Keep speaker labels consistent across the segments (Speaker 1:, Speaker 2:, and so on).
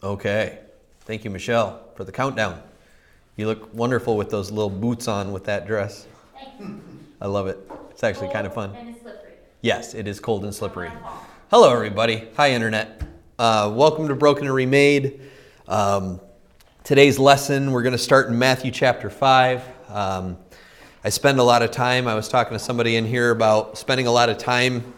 Speaker 1: Okay. Thank you, Michelle, for the countdown. You look wonderful with those little boots on with that dress.
Speaker 2: Thanks.
Speaker 1: I love it. It's actually kind of fun.
Speaker 2: And it's slippery.
Speaker 1: Yes, it is cold and slippery. Hello, everybody. Hi, Internet. Welcome to Broken and Remade. Today's lesson, we're going to start in Matthew chapter 5. I spend a lot of time, I was talking to somebody in here about spending a lot of time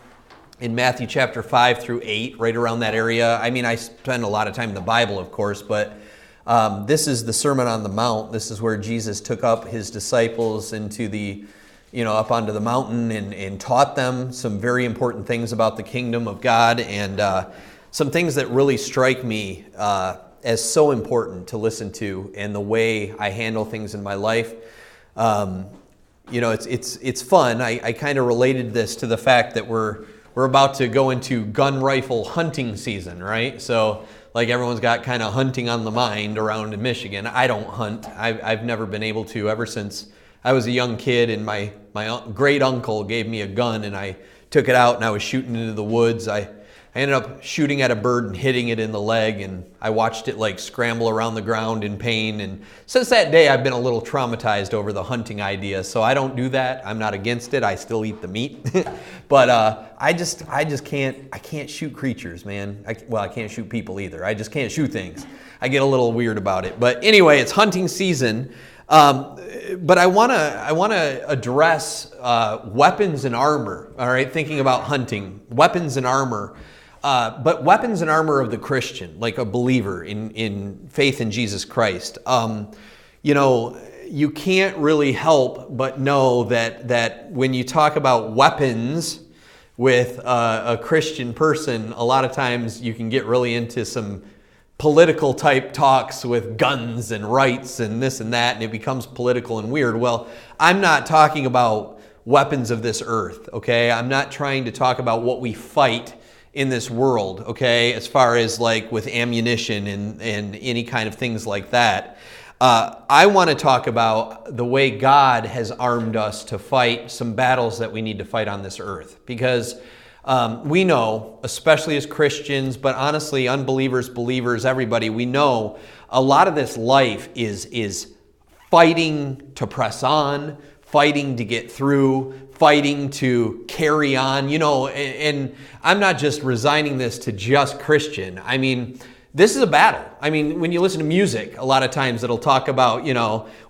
Speaker 1: in Matthew chapter 5 through 8, right around that area. I mean, I spend a lot of time in the Bible, of course, but this is the Sermon on the Mount. This is where Jesus took up his disciples into the, up onto the mountain and taught them some very important things about the kingdom of God and some things that really strike me as so important to listen to and the way I handle things in my life. It's fun. I kind of related this to the fact that we're about to go into gun rifle hunting season, right? So like everyone's got kind of hunting on the mind around in Michigan. I don't hunt. I've never been able to ever since I was a young kid, and my great uncle gave me a gun and I took it out and I was shooting into the woods. I ended up shooting at a bird and hitting it in the leg, and I watched it like scramble around the ground in pain. And since that day, I've been a little traumatized over the hunting idea. So I don't do that. I'm not against it. I still eat the meat, but I just can't. I can't shoot creatures, man. I can't shoot people either. I just can't shoot things. I get a little weird about it. But anyway, it's hunting season. But I want to address weapons and armor. All right, thinking about hunting, weapons and armor. But weapons and armor of the Christian, like a believer in faith in Jesus Christ. You can't really help but know that when you talk about weapons with a Christian person, a lot of times you can get really into some political type talks with guns and rights and this and that, and it becomes political and weird. Well, I'm not talking about weapons of this earth, okay? I'm not trying to talk about what we fight in this world, okay, as far as like with ammunition and any kind of things like that. I want to talk about the way God has armed us to fight some battles that we need to fight on this earth. Because we know, especially as Christians, but honestly, unbelievers, believers, everybody, we know a lot of this life is fighting to press on, fighting to get through, fighting to carry on, and I'm not just resigning this to just Christian. I mean, this is a battle. I mean, when you listen to music, a lot of times it'll talk about,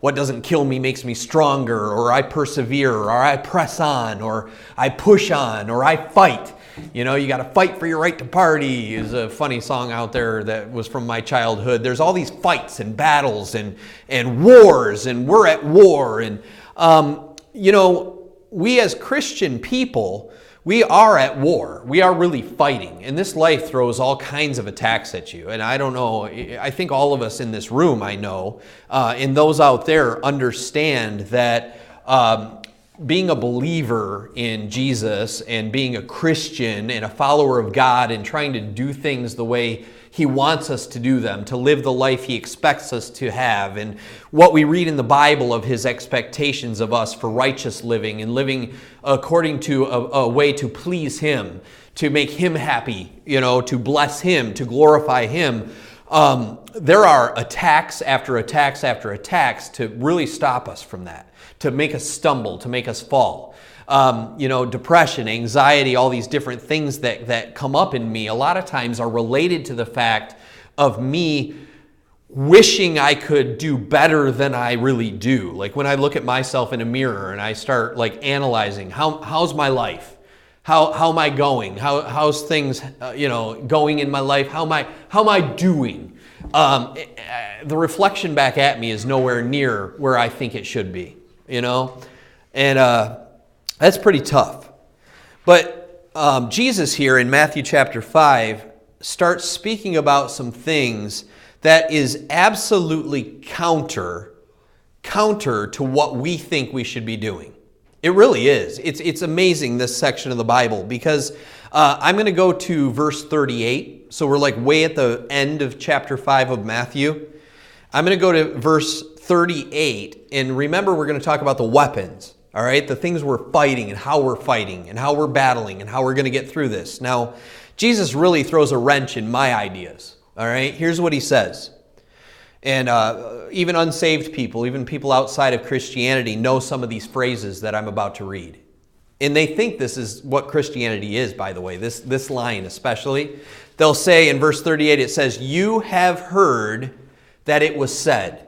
Speaker 1: what doesn't kill me makes me stronger, or I persevere, or I press on, or I push on, or I fight. You got to fight for your right to party is a funny song out there that was from my childhood. There's all these fights and battles and wars, and we're at war. And, we as Christian people, we are at war. We are really fighting. And this life throws all kinds of attacks at you. And I don't know, I think all of us in this room, I know, and those out there understand that being a believer in Jesus and being a Christian and a follower of God and trying to do things the way He wants us to do them, to live the life He expects us to have, and what we read in the Bible of His expectations of us for righteous living and living according to a way to please Him, to make Him happy, to bless Him, to glorify Him. There are attacks after attacks after attacks to really stop us from that, to make us stumble, to make us fall. Depression, anxiety, all these different things that come up in me a lot of times are related to the fact of me wishing I could do better than I really do. Like when I look at myself in a mirror and I start like analyzing how's my life? How am I going? How's things going in my life? How am I doing? The reflection back at me is nowhere near where I think it should be, and that's pretty tough. But Jesus here in Matthew chapter 5 starts speaking about some things that is absolutely counter to what we think we should be doing. It really is. It's amazing, this section of the Bible, because I'm going to go to verse 38. So we're like way at the end of chapter 5 of Matthew. I'm going to go to verse 38. And remember, we're going to talk about the weapons. All right, the things we're fighting and how we're battling and how we're going to get through this. Now, Jesus really throws a wrench in my ideas. All right, here's what he says. And even unsaved people, even people outside of Christianity know some of these phrases that I'm about to read. And they think this is what Christianity is, by the way, this line especially. They'll say in verse 38, it says, "You have heard that it was said."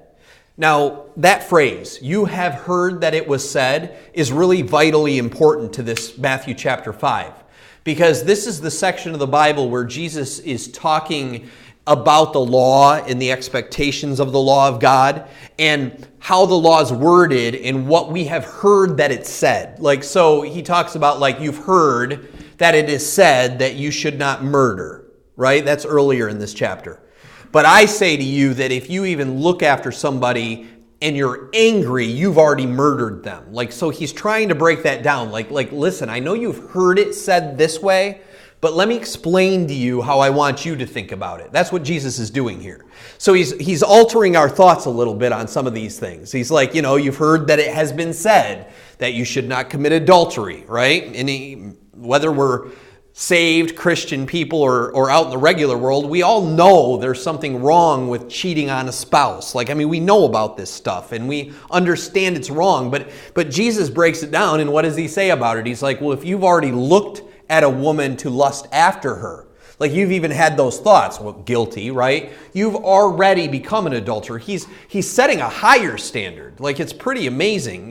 Speaker 1: Now, that phrase, "you have heard that it was said," is really vitally important to this Matthew chapter 5. Because this is the section of the Bible where Jesus is talking about the law and the expectations of the law of God and how the law is worded and what we have heard that it's said. Like, so he talks about, like, you've heard that it is said that you should not murder, right? That's earlier in this chapter. But I say to you that if you even look after somebody and you're angry, you've already murdered them. Like, so he's trying to break that down. Like, listen, I know you've heard it said this way, but let me explain to you how I want you to think about it. That's what Jesus is doing here. So he's altering our thoughts a little bit on some of these things. He's like, you've heard that it has been said that you should not commit adultery, right? And whether we're saved Christian people or out in the regular world, we all know there's something wrong with cheating on a spouse. We know about this stuff and we understand it's wrong, but Jesus breaks it down, and what does he say about it? He's like, well, if you've already looked at a woman to lust after her, like you've even had those thoughts, well, guilty, right? You've already become an adulterer. He's setting a higher standard. Like, it's pretty amazing,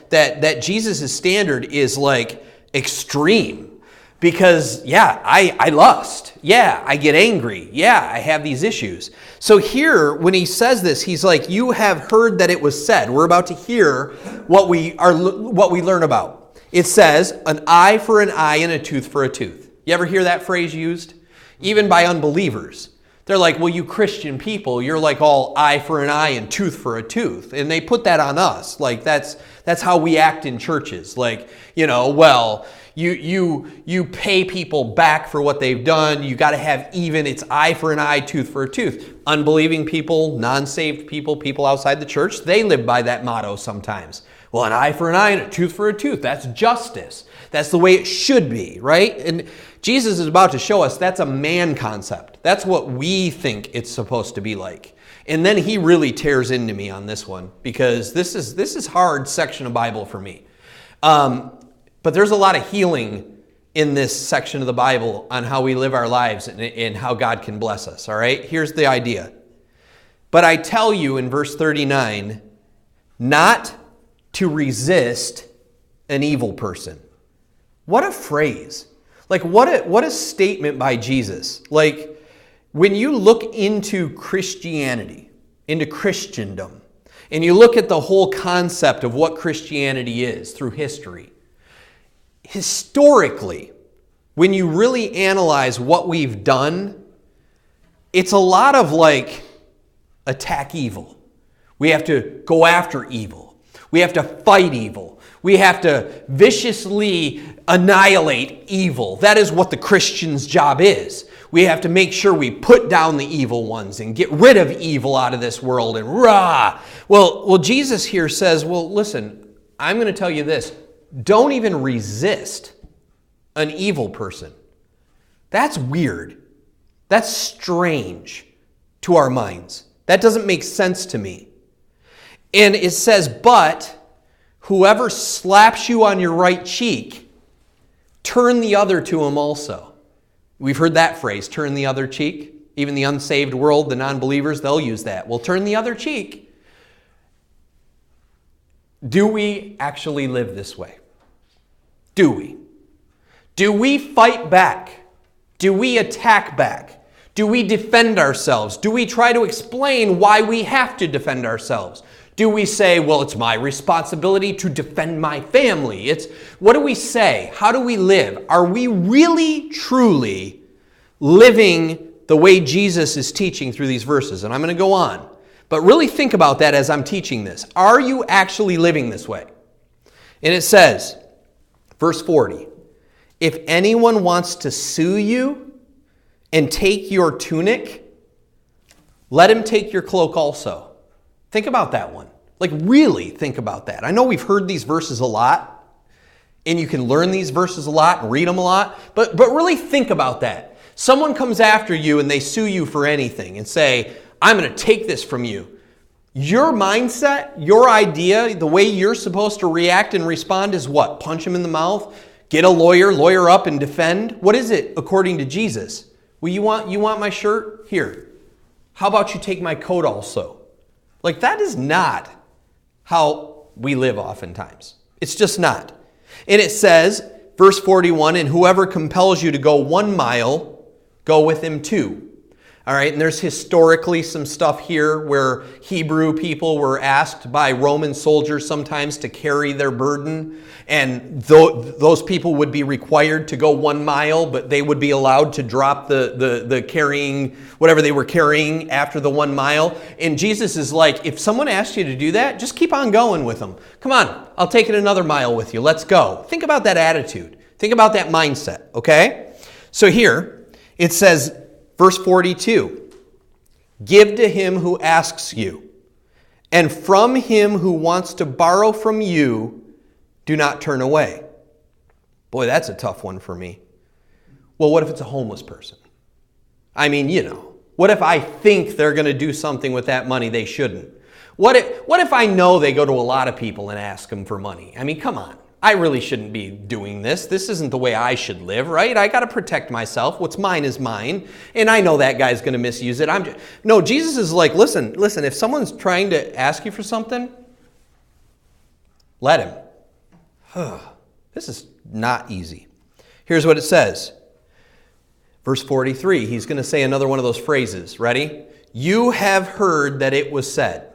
Speaker 1: that Jesus' standard is like extreme. Because, yeah, I lust. Yeah, I get angry. Yeah, I have these issues. So here, when he says this, he's like, you have heard that it was said. We're about to hear what we learn about. It says, an eye for an eye and a tooth for a tooth. You ever hear that phrase used? Even by unbelievers. They're like, well, you Christian people, you're like all eye for an eye and tooth for a tooth. And they put that on us. Like, that's how we act in churches. Like, well, you pay people back for what they've done. You got to have even. It's eye for an eye, tooth for a tooth. Unbelieving people, non-saved people, people outside the church, they live by that motto sometimes. Well, an eye for an eye and a tooth for a tooth. That's justice. That's the way it should be, right? And Jesus is about to show us that's a man concept. That's what we think it's supposed to be like. And then he really tears into me on this one, because this is hard section of Bible for me. But there's a lot of healing in this section of the Bible on how we live our lives and how God can bless us, all right? Here's the idea. But I tell you in verse 39, not to resist an evil person. What a phrase. Like, what a statement by Jesus. Like, when you look into Christianity, into Christendom, and you look at the whole concept of what Christianity is through history, historically, when you really analyze what we've done, it's a lot of like attack evil. We have to go after evil. We have to fight evil. We have to viciously annihilate evil. That is what the Christian's job is. We have to make sure we put down the evil ones and get rid of evil out of this world and rah. Well, Jesus here says, well, listen, I'm going to tell you this. Don't even resist an evil person. That's weird. That's strange to our minds. That doesn't make sense to me. And it says, but whoever slaps you on your right cheek, turn the other to him also. We've heard that phrase, turn the other cheek. Even the unsaved world, the non-believers, they'll use that. Well, turn the other cheek. Do we actually live this way? Do we? Do we fight back? Do we attack back? Do we defend ourselves? Do we try to explain why we have to defend ourselves? Do we say, well, it's my responsibility to defend my family? What do we say? How do we live? Are we really, truly living the way Jesus is teaching through these verses? And I'm going to go on. But really think about that as I'm teaching this. Are you actually living this way? And it says, verse 40, if anyone wants to sue you and take your tunic, let him take your cloak also. Think about that one. Like, really think about that. I know we've heard these verses a lot, and you can learn these verses a lot and read them a lot, but really think about that. Someone comes after you and they sue you for anything and say, I'm going to take this from you. Your mindset, your idea, the way you're supposed to react and respond is what? Punch him in the mouth? Get a lawyer up and defend? What is it according to Jesus? Well, you want my shirt? Here. How about you take my coat also? Like, that is not how we live oftentimes. It's just not. And it says, verse 41, and whoever compels you to go 1 mile, go with him 2. All right, and there's historically some stuff here where Hebrew people were asked by Roman soldiers sometimes to carry their burden, and those people would be required to go 1 mile, but they would be allowed to drop the carrying, whatever they were carrying after the 1 mile. And Jesus is like, if someone asks you to do that, just keep on going with them. Come on, I'll take it another mile with you. Let's go. Think about that attitude. Think about that mindset, okay? So here, it says, verse 42, give to him who asks you, and from him who wants to borrow from you, do not turn away. Boy, that's a tough one for me. Well, what if it's a homeless person? I mean, what if I think they're going to do something with that money they shouldn't? What if I know they go to a lot of people and ask them for money? I mean, come on. I really shouldn't be doing this. This isn't the way I should live, right? I got to protect myself. What's mine is mine. And I know that guy's going to misuse it. No, Jesus is like, listen, if someone's trying to ask you for something, let him. This is not easy. Here's what it says. Verse 43, he's going to say another one of those phrases. Ready? You have heard that it was said,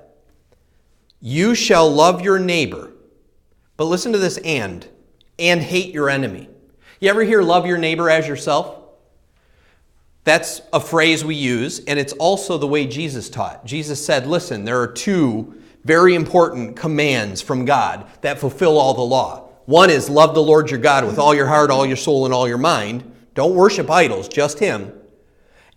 Speaker 1: you shall love your neighbor. But listen to this and hate your enemy. You ever hear love your neighbor as yourself? That's a phrase we use, and it's also the way Jesus taught. Jesus said, listen, there are 2 very important commands from God that fulfill all the law. One is love the Lord your God with all your heart, all your soul, and all your mind. Don't worship idols, just him.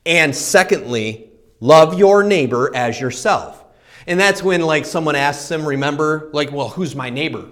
Speaker 1: And secondly, love your neighbor as yourself. And that's when someone asks him, remember, well, who's my neighbor?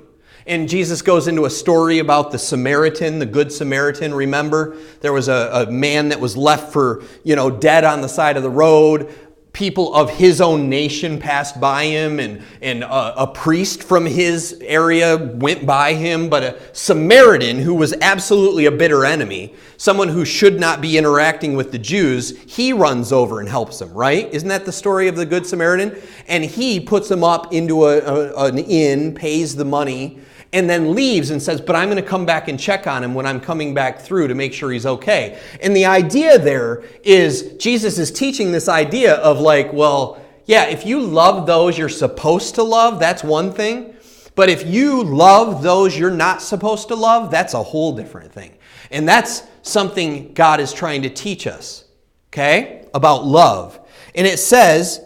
Speaker 1: And Jesus goes into a story about the Samaritan, the Good Samaritan. Remember, there was a man that was left for, dead on the side of the road. People of his own nation passed by him, and a priest from his area went by him. But a Samaritan, who was absolutely a bitter enemy, someone who should not be interacting with the Jews, he runs over and helps him, right? Isn't that the story of the Good Samaritan? And he puts him up into an inn, pays the money, and then leaves and says, but I'm going to come back and check on him when I'm coming back through to make sure he's okay. And the idea there is Jesus is teaching this idea of if you love those you're supposed to love, that's one thing. But if you love those you're not supposed to love, that's a whole different thing. And that's something God is trying to teach us, okay, about love. And it says,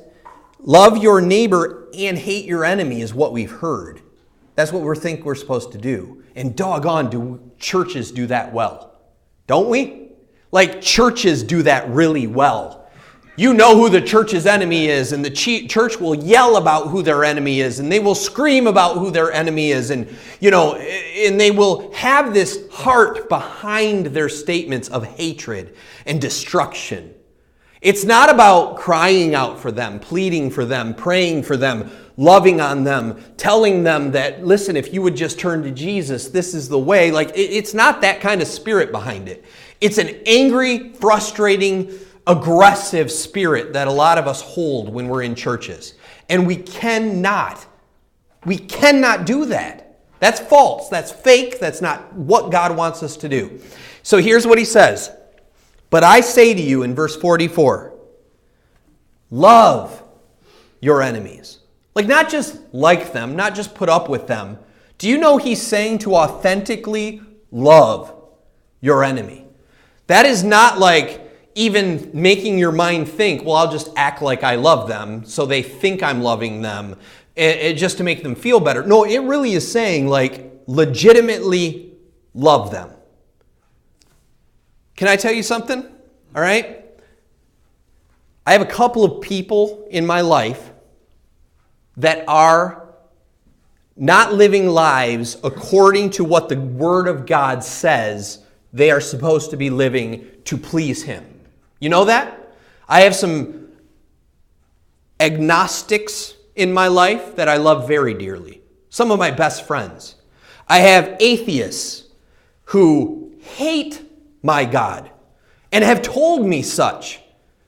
Speaker 1: love your neighbor and hate your enemy is what we've heard. That's what we think we're supposed to do. And doggone, do churches do that well? Don't we? Churches do that really well. You know who the church's enemy is, and the church will yell about who their enemy is, and they will scream about who their enemy is, and they will have this heart behind their statements of hatred and destruction. It's not about crying out for them, pleading for them, praying for them, loving on them, telling them that, listen, if you would just turn to Jesus, this is the way. It's not that kind of spirit behind it. It's an angry, frustrating, aggressive spirit that a lot of us hold when we're in churches. And we cannot do that. That's false. That's fake. That's not what God wants us to do. So here's what he says. But I say to you in verse 44, love your enemies. Not just like them, not just put up with them. Do you know he's saying to authentically love your enemy? That is not even making your mind think, well, I'll just act like I love them so they think I'm loving them just to make them feel better. No, it really is saying legitimately love them. Can I tell you something? All right? I have a couple of people in my life that are not living lives according to what the Word of God says they are supposed to be living to please Him. You know that? I have some agnostics in my life that I love very dearly. Some of my best friends. I have atheists who hate my God and have told me such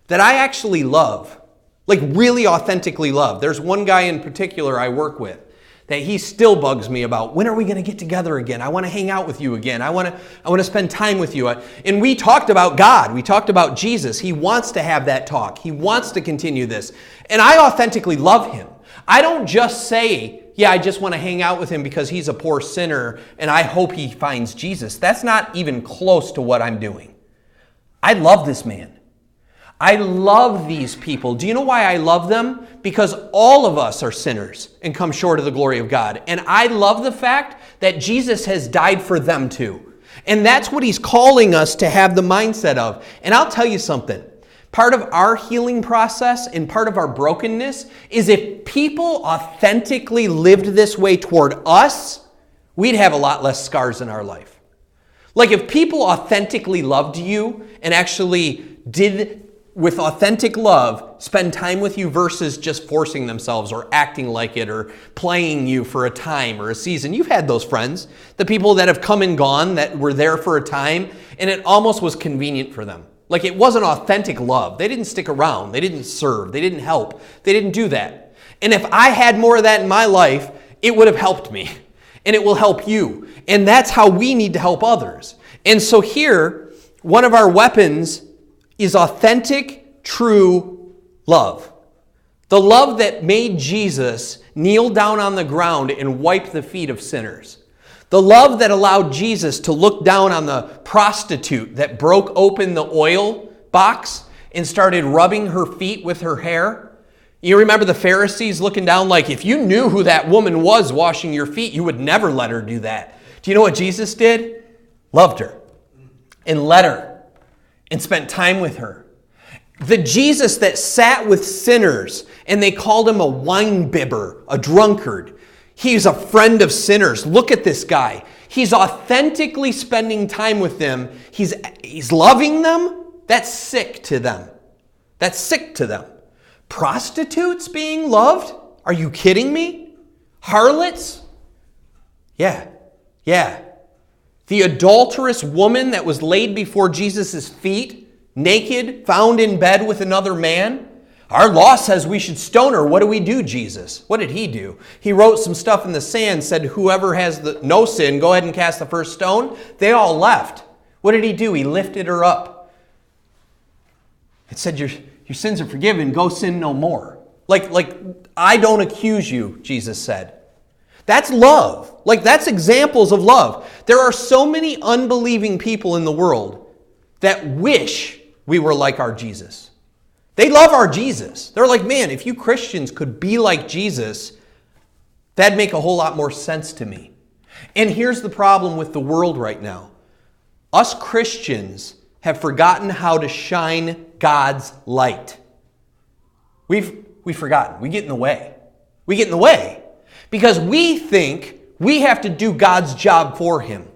Speaker 1: that I actually love, like really authentically love. There's one guy in particular I work with that he still bugs me about, when are we going to get together again? I want to hang out with you again. I want to spend time with you. And we talked about God. We talked about Jesus. He wants to have that talk. He wants to continue this. And I authentically love him. I don't just say, yeah, I just want to hang out with him because he's a poor sinner and I hope he finds Jesus. That's not even close to what I'm doing. I love this man. I love these people. Do you know why I love them? Because all of us are sinners and come short of the glory of God. And I love the fact that Jesus has died for them too. And that's what he's calling us to have the mindset of. And I'll tell you something. Part of our healing process and part of our brokenness is if people authentically lived this way toward us, we'd have a lot less scars in our life. Like if people authentically loved you and actually did, with authentic love, spend time with you versus just forcing themselves or acting like it or playing you for a time or a season. You've had those friends, the people that have come and gone that were there for a time and it almost was convenient for them. Like it wasn't authentic love. They didn't stick around. They didn't serve. They didn't help. They didn't do that. And if I had more of that in my life, it would have helped me. And it will help you. And that's how we need to help others. And so here, one of our weapons is authentic, true love. The love that made Jesus kneel down on the ground and wipe the feet of sinners. The love that allowed Jesus to look down on the prostitute that broke open the oil box and started rubbing her feet with her hair. You remember the Pharisees looking down like, if you knew who that woman was washing your feet, you would never let her do that. Do you know what Jesus did? Loved her and led her and spent time with her. The Jesus that sat with sinners and they called him a winebibber, a drunkard. He's a friend of sinners. Look at this guy. He's authentically spending time with them. He's loving them. That's sick to them. That's sick to them. Prostitutes being loved? Are you kidding me? Harlots? Yeah. The adulterous woman that was laid before Jesus' feet, naked, found in bed with another man. Our law says we should stone her. What do we do, Jesus? What did he do? He wrote some stuff in the sand, said whoever has no sin, go ahead and cast the first stone. They all left. What did he do? He lifted her up. It said, your sins are forgiven. Go sin no more. Like I don't accuse you, Jesus said. That's love. Like that's examples of love. There are so many unbelieving people in the world that wish we were like our Jesus. They love our Jesus. They're like, man, if you Christians could be like Jesus, that'd make a whole lot more sense to me. And here's the problem with the world right now. Us Christians have forgotten how to shine God's light. We've forgotten. We get in the way. We get in the way because we think we have to do God's job for him.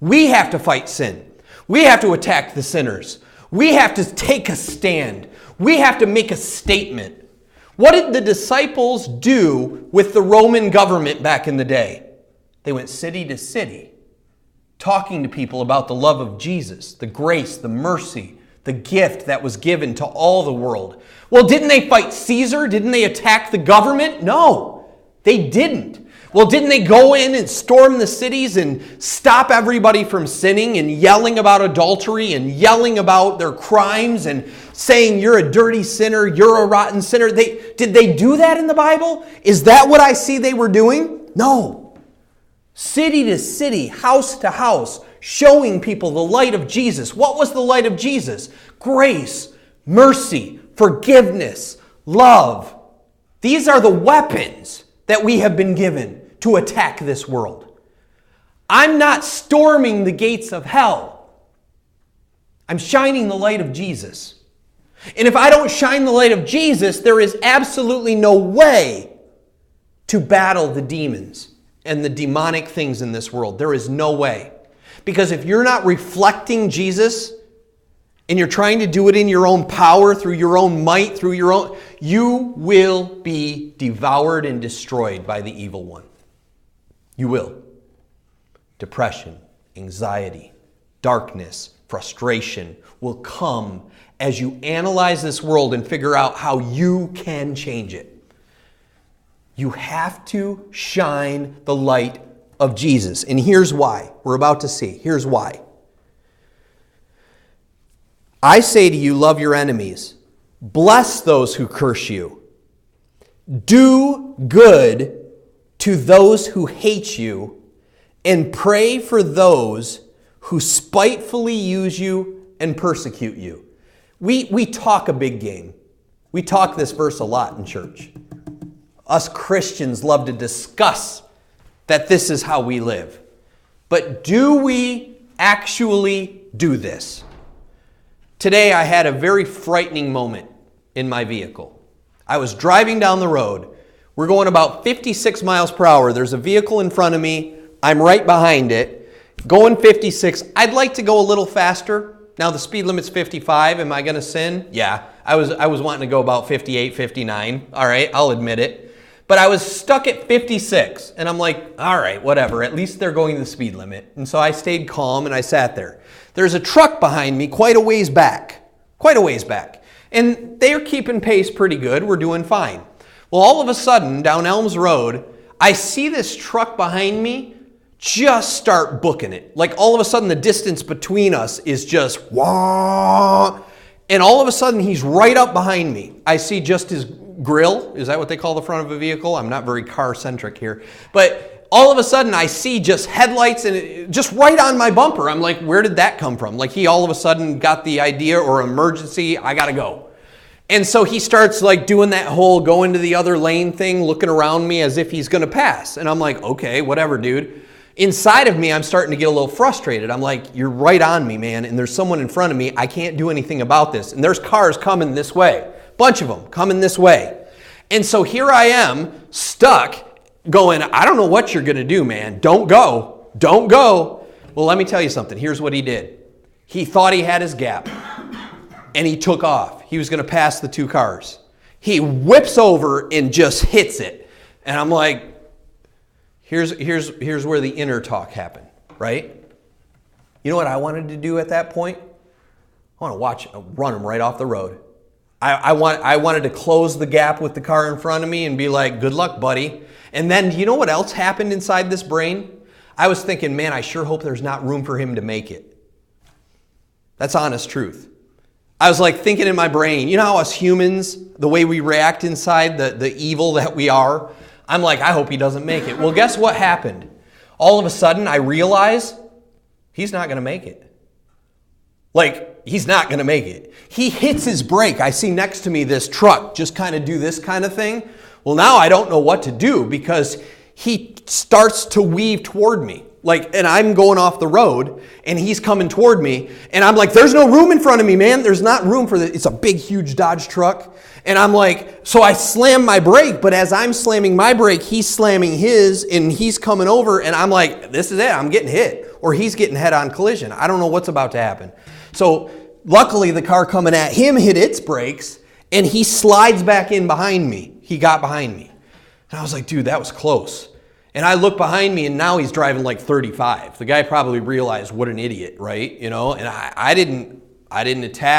Speaker 1: We have to fight sin. We have to attack the sinners. We have to take a stand. We have to make a statement. What did the disciples do with the Roman government back in the day? They went city to city, talking to people about the love of Jesus, the grace, the mercy, the gift that was given to all the world. Well, didn't they fight Caesar? Didn't they attack the government? No, they didn't. Well, didn't they go in and storm the cities and stop everybody from sinning and yelling about adultery and yelling about their crimes and saying you're a dirty sinner, you're a rotten sinner? Did they do that in the Bible? Is that what I see they were doing? No. City to city, house to house, showing people the light of Jesus. What was the light of Jesus? Grace, mercy, forgiveness, love. These are the weapons that we have been given to attack this world. I'm not storming the gates of hell. I'm shining the light of Jesus. And if I don't shine the light of Jesus, there is absolutely no way to battle the demons and the demonic things in this world. There is no way. Because if you're not reflecting Jesus and you're trying to do it in your own power, through your own might, through your own, you will be devoured and destroyed by the evil one. You will. Depression, anxiety, darkness, frustration will come as you analyze this world and figure out how you can change it. You have to shine the light of Jesus. And here's why. We're about to see. Here's why. I say to you, love your enemies. Bless those who curse you. Do good to those who hate you, and pray for those who spitefully use you and persecute you. We talk a big game. We talk this verse a lot in church. Us Christians love to discuss that this is how we live. But do we actually do this? Today I had a very frightening moment in my vehicle. I was driving down the road. We're going about 56 miles per hour. There's a vehicle in front of me. I'm right behind it, going 56. I'd like to go a little faster. Now the speed limit's 55. Am I going to sin? Yeah. I was wanting to go about 58, 59. All right, I'll admit it. But I was stuck at 56. And I'm like, all right, whatever. At least they're going the speed limit. And so I stayed calm and I sat there. There's a truck behind me quite a ways back. And they're keeping pace pretty good. We're doing fine. Well, all of a sudden, down Elms Road, I see this truck behind me just start booking it. Like all of a sudden, the distance between us is just wah. And all of a sudden, he's right up behind me. I see just his grill. Is that what they call the front of a vehicle? I'm not very car-centric here. But all of a sudden, I see just headlights and just right on my bumper. I'm like, where did that come from? Like he all of a sudden got the idea or emergency, I gotta go. And so he starts like doing that whole going to the other lane thing, looking around me as if he's gonna pass. And I'm like, okay, whatever, dude. Inside of me, I'm starting to get a little frustrated. I'm like, you're right on me, man. And there's someone in front of me. I can't do anything about this. And there's cars coming this way. Bunch of them coming this way. And so here I am stuck going, I don't know what you're going to do, man. Don't go. Don't go. Well, let me tell you something. Here's what he did. He thought he had his gap and he took off. He was going to pass the two cars. He whips over and just hits it. And I'm like, here's where the inner talk happened, right? You know what I wanted to do at that point? I want to run him right off the road. I wanted to close the gap with the car in front of me and be like, good luck, buddy. And then, you know what else happened inside this brain? I was thinking, man, I sure hope there's not room for him to make it. That's honest truth. I was like thinking in my brain, you know how us humans, the way we react inside, the evil that we are? I'm like, I hope he doesn't make it. Well, guess what happened? All of a sudden, I realize he's not going to make it. Like, he's not going to make it. He hits his brake. I see next to me this truck just kind of do this kind of thing. Well, now I don't know what to do because he starts to weave toward me. Like, and I'm going off the road and he's coming toward me. And I'm like, there's no room in front of me, man. There's not room for this. It's a big, huge Dodge truck. And I'm like, so I slam my brake. But as I'm slamming my brake, he's slamming his and he's coming over. And I'm like, this is it. I'm getting hit. Or he's getting head-on collision. I don't know what's about to happen. So luckily, the car coming at him hit its brakes and he slides back in behind me. He got behind me. And I was like, dude, that was close. And I look behind me and now he's driving like 35. The guy probably realized what an idiot, right? You know, and I didn't attack.